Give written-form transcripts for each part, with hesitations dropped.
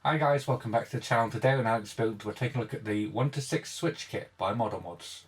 Hi guys, welcome back to the channel. Today on Alex Build, we're taking a look at the 1 to 6 switch kit by Modelmodz.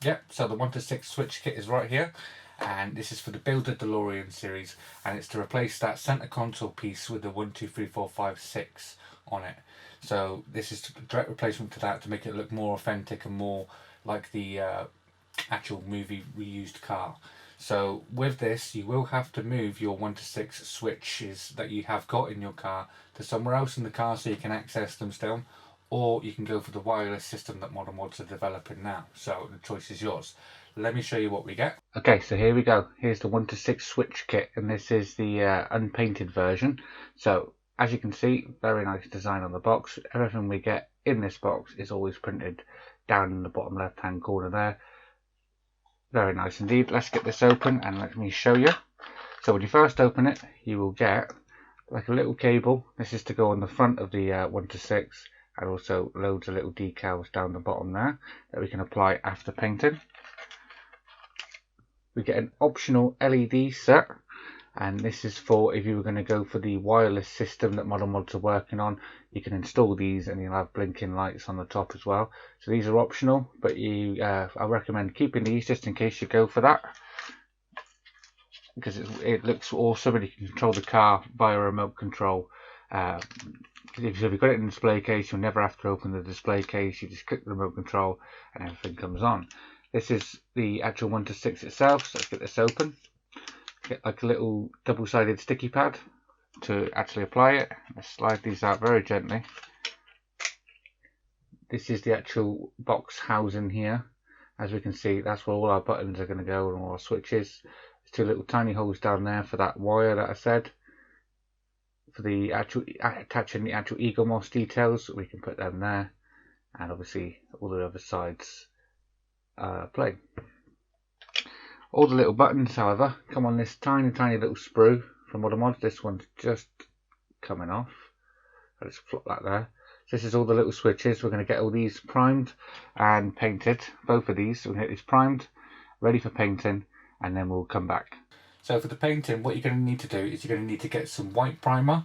Yep, so the 1 to 6 switch kit is right here, and this is for the Builder Delorean series, and it's to replace that center console piece with the 1, 2, 3, 4, 5, 6 on it. So this is a direct replacement to that to make it look more authentic and more like the actual movie reused car. So with this, you will have to move your 1 to 6 switches that you have got in your car to somewhere else in the car so you can access them still, or you can go for the wireless system that Modelmodz are developing now. So the choice is yours. Let me show you what we get. Okay, so here we go. Here's the 1 to 6 switch kit, and this is the unpainted version. So as you can see, very nice design on the box. Everything we get in this box is always printed down in the bottom left hand corner there. Very nice indeed. Let's get this open and let me show you. So when you first open it, you will get like a little cable. This is to go on the front of the 1 to 6, and also loads of little decals down the bottom there that we can apply after painting. We get an optional LED set, and this is for if you were going to go for the wireless system that Modelmodz are working on. You can install these and you'll have blinking lights on the top as well. So these are optional, but I recommend keeping these just in case you go for that, because it looks awesome and you can control the car via remote control. If you've got it in the display case, you'll never have to open the display case. You just click the remote control and everything comes on. This is the actual 1 to 6 itself, so let's get this open. Get like a little double-sided sticky pad to actually apply it. Let's slide these out very gently. This is the actual box housing here. As we can see, that's where all our buttons are going to go and all our switches. There's two little tiny holes down there for that wire that I said. For the actual attaching the actual Eagle Moss details, we can put them there, and obviously all the other sides play. All the little buttons, however, come on this tiny little sprue from Modelmodz. This one's just coming off. I'll just flop that there. So this is all the little switches. We're going to get all these primed and painted. Both of these. We're going to get these primed, ready for painting, and then we'll come back. So for the painting, what you're going to need to do is you're going to need to get some white primer,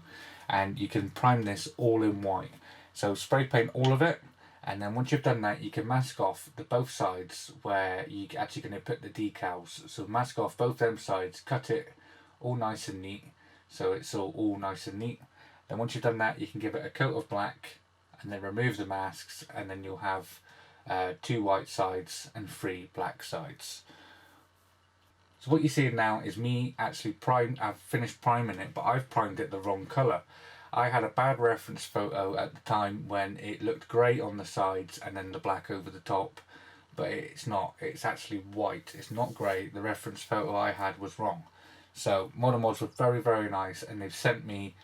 and you can prime this all in white. So spray paint all of it, and then once you've done that, you can mask off the both sides where you're actually going to put the decals. So mask off both them sides, cut it all nice and neat, so it's all nice and neat. Then once you've done that, you can give it a coat of black, and then remove the masks, and then you'll have 2 white sides and 3 black sides. So what you're seeing now is me actually I've finished priming it, but I've primed it the wrong colour. I had a bad reference photo at the time when it looked grey on the sides and then the black over the top, but it's not. It's actually white. It's not grey. The reference photo I had was wrong. So Modelmodz were very nice, and they've sent me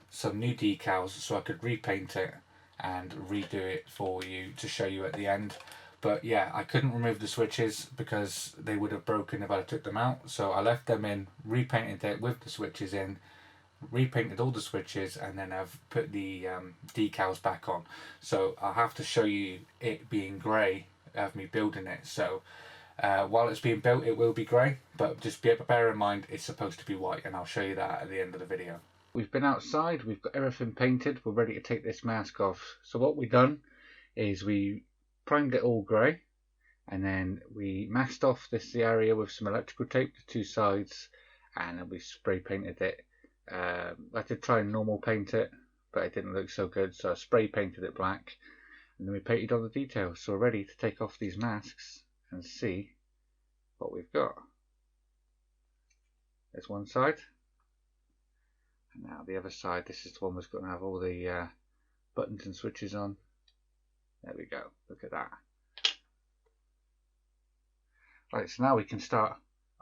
some new decals so I could repaint it and redo it for you to show you at the end. But yeah, I couldn't remove the switches because they would have broken if I took them out. So I left them in, repainted it with the switches in, repainted all the switches, and then I've put the decals back on. So I'll have to show you it being grey of me building it. So while it's being built, it will be grey, but just bear in mind it's supposed to be white, and I'll show you that at the end of the video. We've been outside, we've got everything painted, we're ready to take this mask off. So what we've done is we primed it all grey, and then we masked off the area with some electrical tape, the 2 sides, and then we spray painted it. I did try and normal paint it, but it didn't look so good, so I spray painted it black, and then we painted all the details. So we're ready to take off these masks and see what we've got. There's one side, and now the other side. This is the one that's going to have all the buttons and switches on. There we go, look at that. Right, so now we can start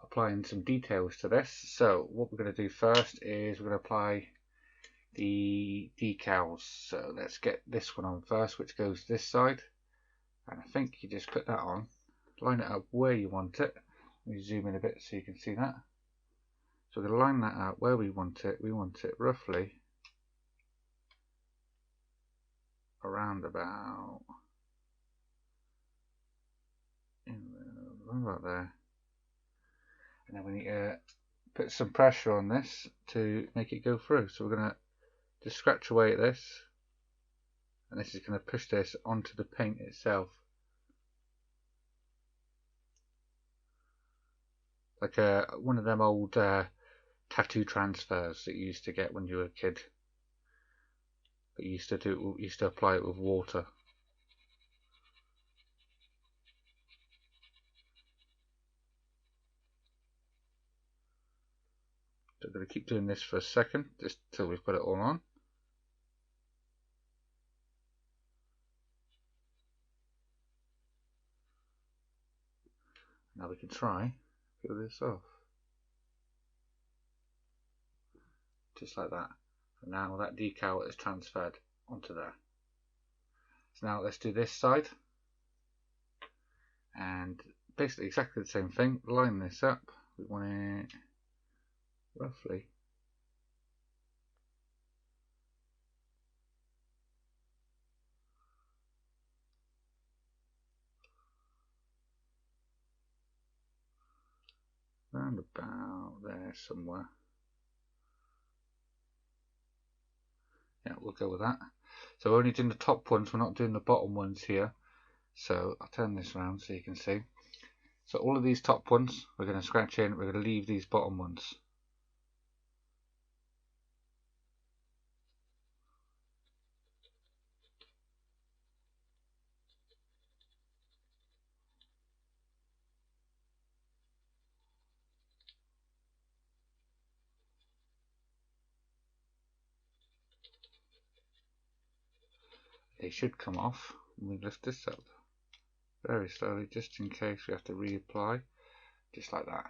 applying some details to this. So what we're going to do first is we're going to apply the decals. So let's get this one on first, which goes this side, and I think you just put that on, line it up where you want it. Let me zoom in a bit so you can see that. So we're going to line that out where we want it. We want it roughly around about around about there. And then we need to put some pressure on this to make it go through. So we're going to just scratch away at this, and this is going to push this onto the paint itself. Like one of them old tattoo transfers that you used to get when you were a kid. But you used to apply it with water. So I'm going to keep doing this for a second, just till we've got it all on. Now we can try peel this off. Just like that. And now that decal is transferred onto there. So now let's do this side. And basically exactly the same thing. Line this up. We want it roughly round about there somewhere. Yeah, we'll go with that. So we're only doing the top ones, we're not doing the bottom ones here. So I'll turn this around so you can see. So all of these top ones we're going to scratch in, we're going to leave these bottom ones. They should come off when we lift this up very slowly, just in case we have to reapply, just like that.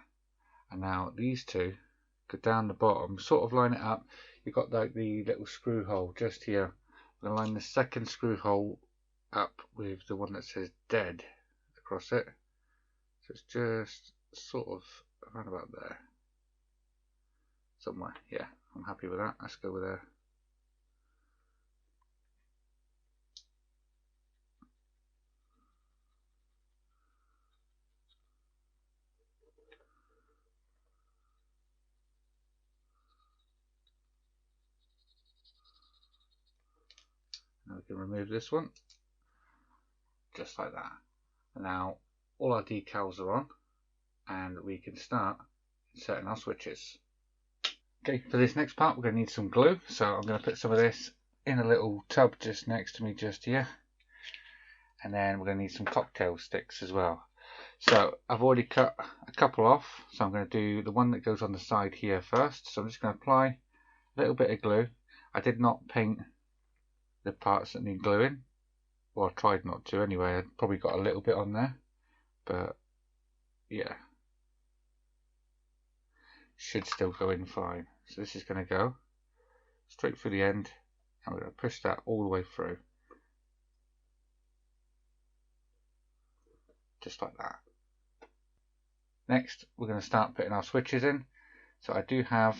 And now these two go down the bottom, sort of line it up. You've got like the little screw hole just here. I'm going to line the second screw hole up with the one that says dead across it. So it's just sort of around about there somewhere. Yeah, I'm happy with that. Let's go with there. Now we can remove this one, just like that. And now all our decals are on, and we can start inserting our switches. Okay, for this next part we're going to need some glue, so I'm going to put some of this in a little tub just next to me just here. And then we're going to need some cocktail sticks as well. So I've already cut a couple off, so I'm going to do the one that goes on the side here first. So I'm just going to apply a little bit of glue. I did not paint the parts that need gluing, well, I tried not to anyway. I probably got a little bit on there, but yeah, should still go in fine. So this is going to go straight through the end, and we're going to push that all the way through, just like that. Next we're going to start putting our switches in. So I do have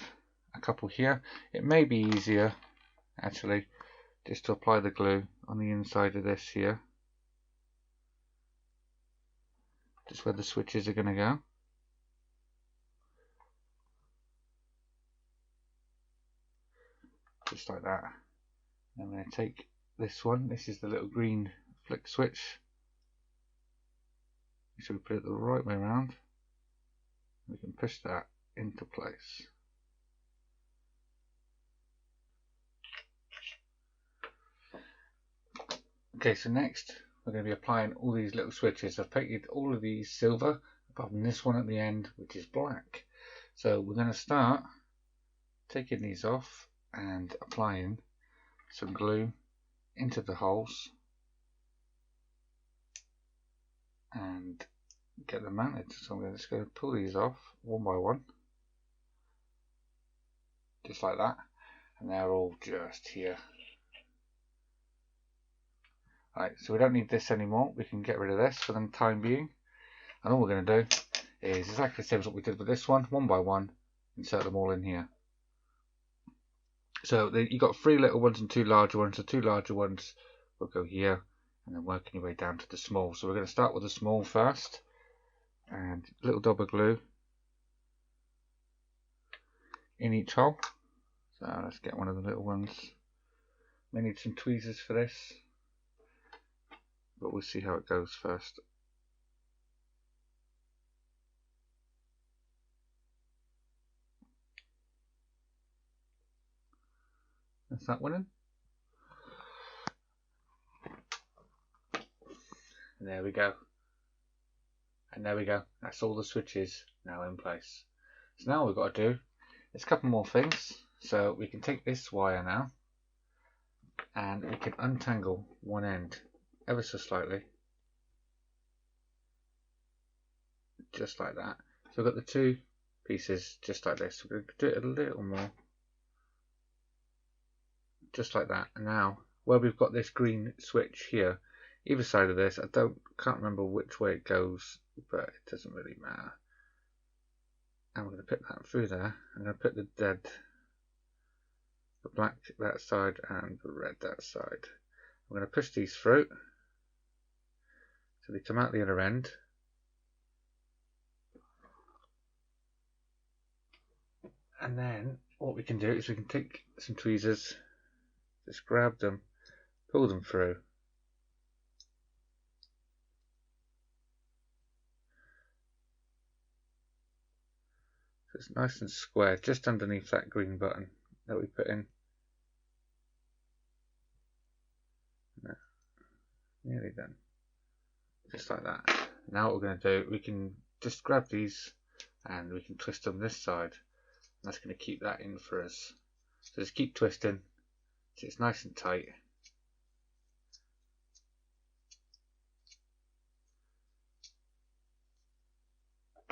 a couple here. It may be easier actually just to apply the glue on the inside of this here, just where the switches are going to go. Just like that. I'm going to take this one, this is the little green flick switch. So we put it the right way around. We can push that into place. Okay, so next we're going to be applying all these little switches. I've painted all of these silver, apart from this one at the end, which is black. So we're going to start taking these off and applying some glue into the holes and get them mounted. So I'm just going to pull these off one by one, just like that, and they're all just here. Right, so we don't need this anymore. We can get rid of this for the time being, and all we're going to do is exactly the same as what we did with this one by one, insert them all in here. So you've got 3 little ones and 2 larger ones. The 2 larger ones will go here, and then working your way down to the small. So we're going to start with the small first. and a little dab of glue in each hole. So let's get one of the little ones. We need some tweezers for this, but we'll see how it goes first. That's that one in. And there we go. And there we go. That's all the switches now in place. So now what we've got to do is a couple more things. So we can take this wire now and we can untangle one end ever so slightly. Just like that. So we've got the two pieces just like this. We're going to do it a little more. Just like that. And now where we've got this green switch here, either side of this, can't remember which way it goes, but it doesn't really matter. And we're going to put that through there. I'm going to put the black that side and the red that side. I'm going to push these through so they come out the other end. And then what we can do is we can take some tweezers, just grab them, pull them through. So it's nice and square, just underneath that green button that we put in. No, nearly done. Just like that. Now what we're going to do, we can just grab these and we can twist them this side. And that's going to keep that in for us. So just keep twisting so it's nice and tight.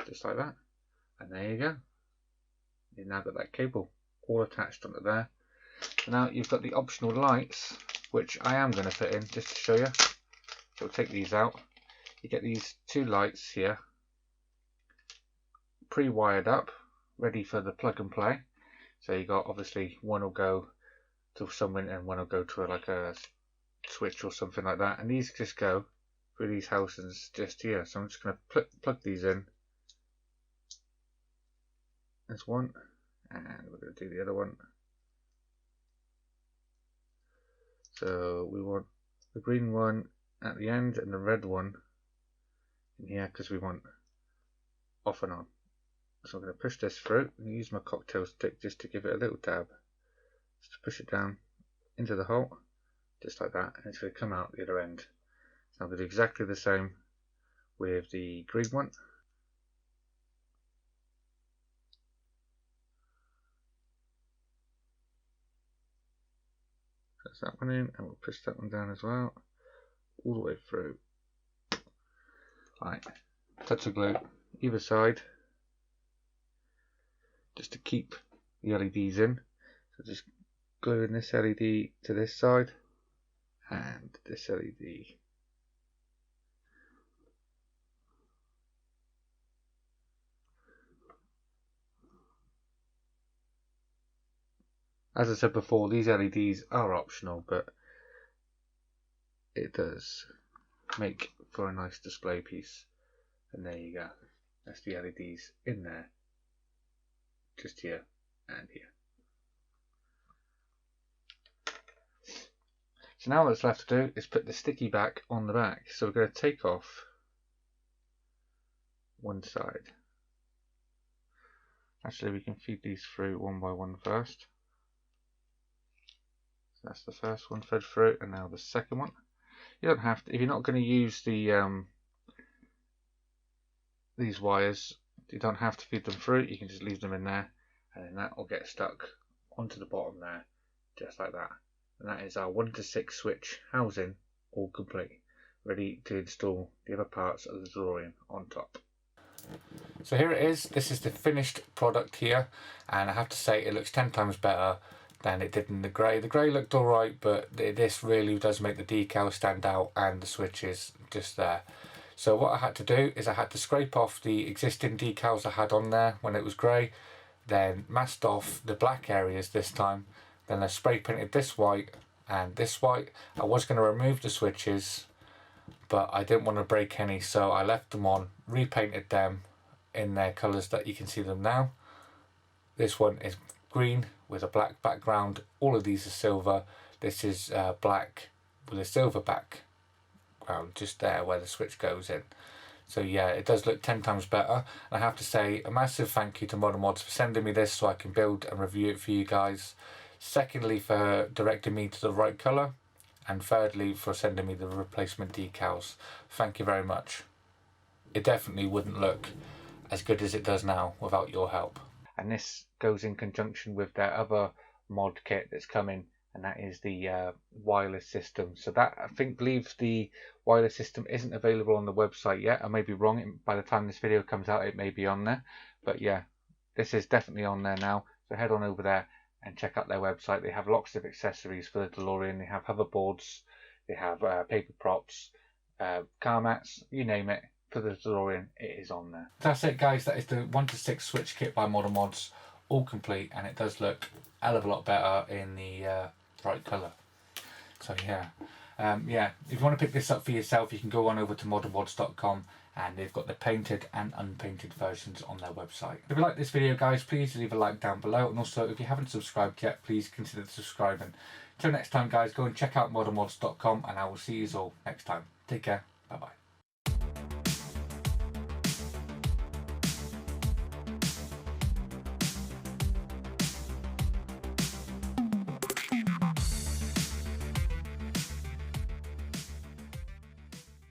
Just like that. And there you go. You've now got that cable all attached onto there. So now you've got the optional lights, which I am going to put in just to show you. So we'll take these out. You get these two lights here, pre-wired up, ready for the plug and play. So you got, obviously, one will go to somewhere and one will go to like a switch or something like that. And these just go through these housings just here. So I'm just going to plug these in. There's one, and we're going to do the other one. So we want the green one at the end and the red one in here because we want off and on. So I'm going to push this through and use my cocktail stick just to give it a little dab. Just to push it down into the hole, just like that, and it's going to come out the other end. So I'm going to do exactly the same with the green one. Press that one in and we'll push that one down as well, all the way through. Right, touch of glue either side, just to keep the LEDs in. So just gluing this LED to this side and this LED. As I said before, these LEDs are optional, but it does make for a nice display piece. And there you go. That's the LEDs in there. Just here and here. So now what's left to do is put the sticky back on the back. So we're going to take off one side. Actually, we can feed these through one by one first. So that's the first one fed through, and now the second one. You don't have to, if you're not going to use the these wires, you don't have to feed them through. You can just leave them in there, and then that will get stuck onto the bottom there, just like that. And that is our 1 to 6 switch housing, all complete, ready to install the other parts of the Delorean on top. So here it is. This is the finished product here, and I have to say it looks 10 times better than it did in the grey. The grey looked alright, but this really does make the decal stand out and the switches just there. So what I had to do is I had to scrape off the existing decals I had on there when it was grey, then masked off the black areas this time, then I spray painted this white and this white. I was going to remove the switches but I didn't want to break any, so I left them on, repainted them in their colours that you can see them now. This one is green with a black background. All of these are silver. This is black with a silver background just there where the switch goes in. So yeah, it does look 10 times better. And I have to say a massive thank you to Modelmodz for sending me this so I can build and review it for you guys. Secondly, for directing me to the right colour. And thirdly, for sending me the replacement decals. Thank you very much. It definitely wouldn't look as good as it does now without your help. And this goes in conjunction with their other mod kit that's coming, and that is the wireless system. So that, I believe the wireless system isn't available on the website yet. I may be wrong. By the time this video comes out, it may be on there. But yeah, this is definitely on there now. So head on over there and check out their website. They have lots of accessories for the DeLorean. They have hoverboards, they have paper props, car mats, you name it. For the DeLorean, it is on there. That's it, guys. That is the 1-to-6 switch kit by Modelmodz, all complete, and it does look a hell of a lot better in the right colour. So yeah, if you want to pick this up for yourself, you can go on over to modelmodz.com, and they've got the painted and unpainted versions on their website. If you like this video, guys, please leave a like down below, and also if you haven't subscribed yet, please consider subscribing. Till next time, guys, go and check out modelmodz.com, and I will see you all next time. Take care. Bye bye.